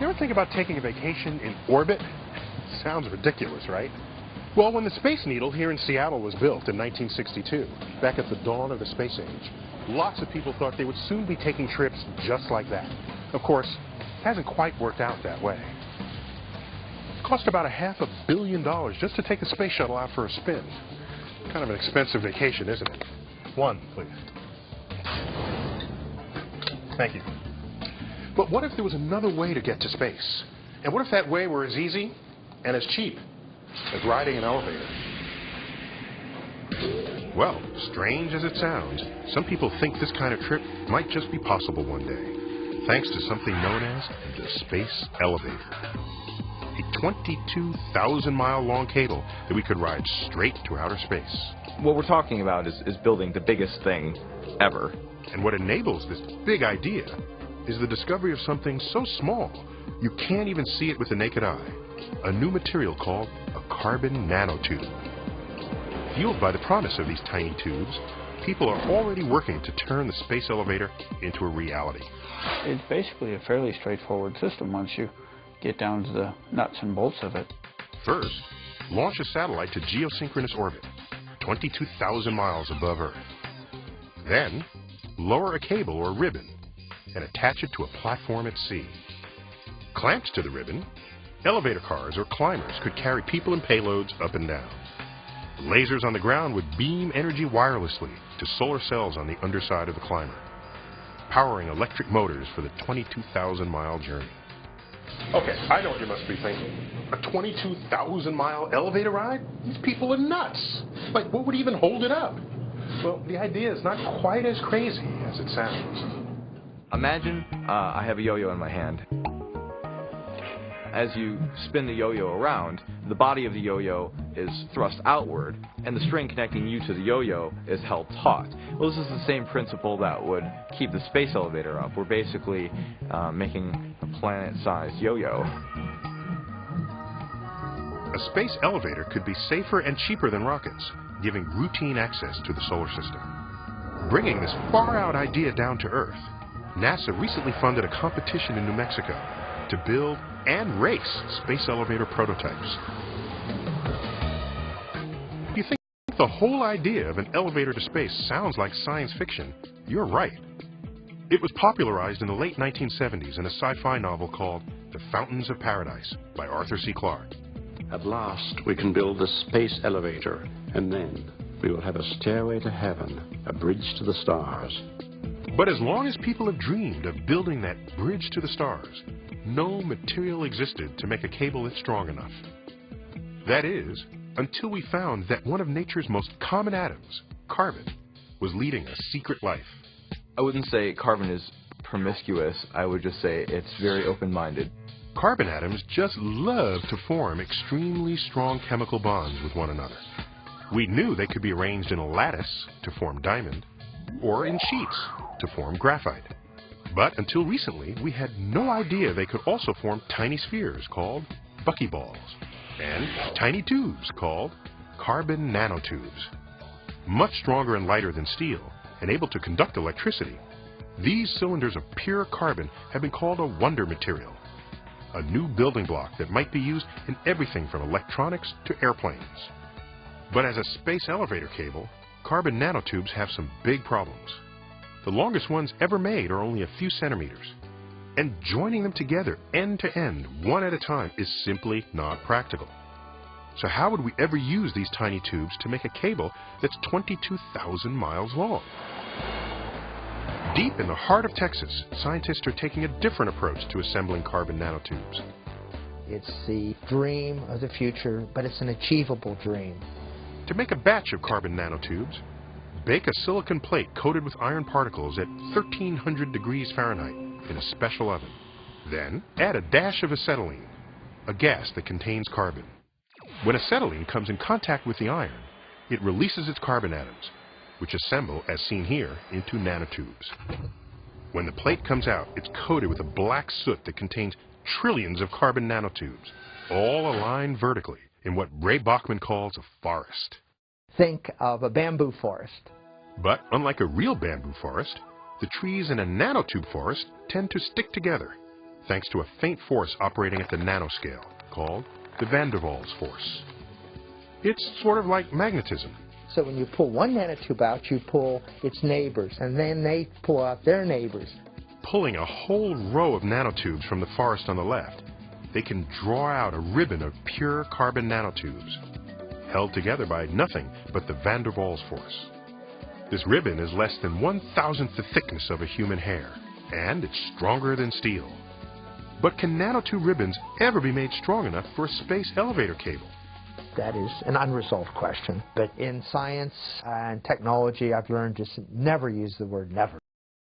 You ever think about taking a vacation in orbit? Sounds ridiculous, right? Well, when the Space Needle here in Seattle was built in 1962, back at the dawn of the space age, lots of people thought they would soon be taking trips just like that. Of course, it hasn't quite worked out that way. It cost about $500 million just to take the space shuttle out for a spin. Kind of an expensive vacation, isn't it? One, please. Thank you. But what if there was another way to get to space? And what if that way were as easy and as cheap as riding an elevator? Well, strange as it sounds, some people think this kind of trip might just be possible one day, thanks to something known as the Space Elevator. A 22,000-mile long cable that we could ride straight to outer space. What we're talking about is building the biggest thing ever. And what enables this big idea is the discovery of something so small you can't even see it with the naked eye. A new material called a carbon nanotube. Fueled by the promise of these tiny tubes, people are already working to turn the space elevator into a reality. It's basically a fairly straightforward system once you get down to the nuts and bolts of it. First, launch a satellite to geosynchronous orbit, 22,000 miles above Earth. Then, lower a cable or ribbon and attach it to a platform at sea. Clamped to the ribbon, elevator cars or climbers could carry people and payloads up and down. Lasers on the ground would beam energy wirelessly to solar cells on the underside of the climber, powering electric motors for the 22,000-mile journey. Okay, I know what you must be thinking. A 22,000-mile elevator ride? These people are nuts. Like, what would even hold it up? Well, the idea is not quite as crazy as it sounds. Imagine I have a yo-yo in my hand. As you spin the yo-yo around, the body of the yo-yo is thrust outward, and the string connecting you to the yo-yo is held taut. Well, this is the same principle that would keep the space elevator up. We're basically making a planet-sized yo-yo. A space elevator could be safer and cheaper than rockets, giving routine access to the solar system. Bringing this far-out idea down to Earth, NASA recently funded a competition in New Mexico to build and race space elevator prototypes. If you think the whole idea of an elevator to space sounds like science fiction, you're right. It was popularized in the late 1970s in a sci-fi novel called The Fountains of Paradise by Arthur C. Clarke. At last we can build the space elevator, and then we will have a stairway to heaven, a bridge to the stars. But as long as people have dreamed of building that bridge to the stars, no material existed to make a cable that's strong enough. That is, until we found that one of nature's most common atoms, carbon, was leading a secret life. I wouldn't say carbon is promiscuous. I would just say it's very open-minded. Carbon atoms just love to form extremely strong chemical bonds with one another. We knew they could be arranged in a lattice to form diamond, or in sheets to form graphite. But until recently, we had no idea they could also form tiny spheres called buckyballs, and tiny tubes called carbon nanotubes. Much stronger and lighter than steel, and able to conduct electricity, these cylinders of pure carbon have been called a wonder material, a new building block that might be used in everything from electronics to airplanes. But as a space elevator cable, carbon nanotubes have some big problems. The longest ones ever made are only a few centimeters, and joining them together end to end, one at a time, is simply not practical. So how would we ever use these tiny tubes to make a cable that's 22,000 miles long? Deep in the heart of Texas, scientists are taking a different approach to assembling carbon nanotubes. It's the dream of the future, but it's an achievable dream. To make a batch of carbon nanotubes, bake a silicon plate coated with iron particles at 1,300 degrees Fahrenheit in a special oven. Then add a dash of acetylene, a gas that contains carbon. When acetylene comes in contact with the iron, it releases its carbon atoms, which assemble, as seen here, into nanotubes. When the plate comes out, it's coated with a black soot that contains trillions of carbon nanotubes, all aligned vertically in what Ray Bachman calls a forest. Think of a bamboo forest. But unlike a real bamboo forest, the trees in a nanotube forest tend to stick together, thanks to a faint force operating at the nanoscale, called the van der Waals force. It's sort of like magnetism. So when you pull one nanotube out, you pull its neighbors, and then they pull out their neighbors. Pulling a whole row of nanotubes from the forest on the left, they can draw out a ribbon of pure carbon nanotubes, held together by nothing but the van der Waals force. This ribbon is less than 1,000th the thickness of a human hair, and it's stronger than steel. But can nanotube ribbons ever be made strong enough for a space elevator cable? That is an unresolved question. But in science and technology, I've learned just never use the word never.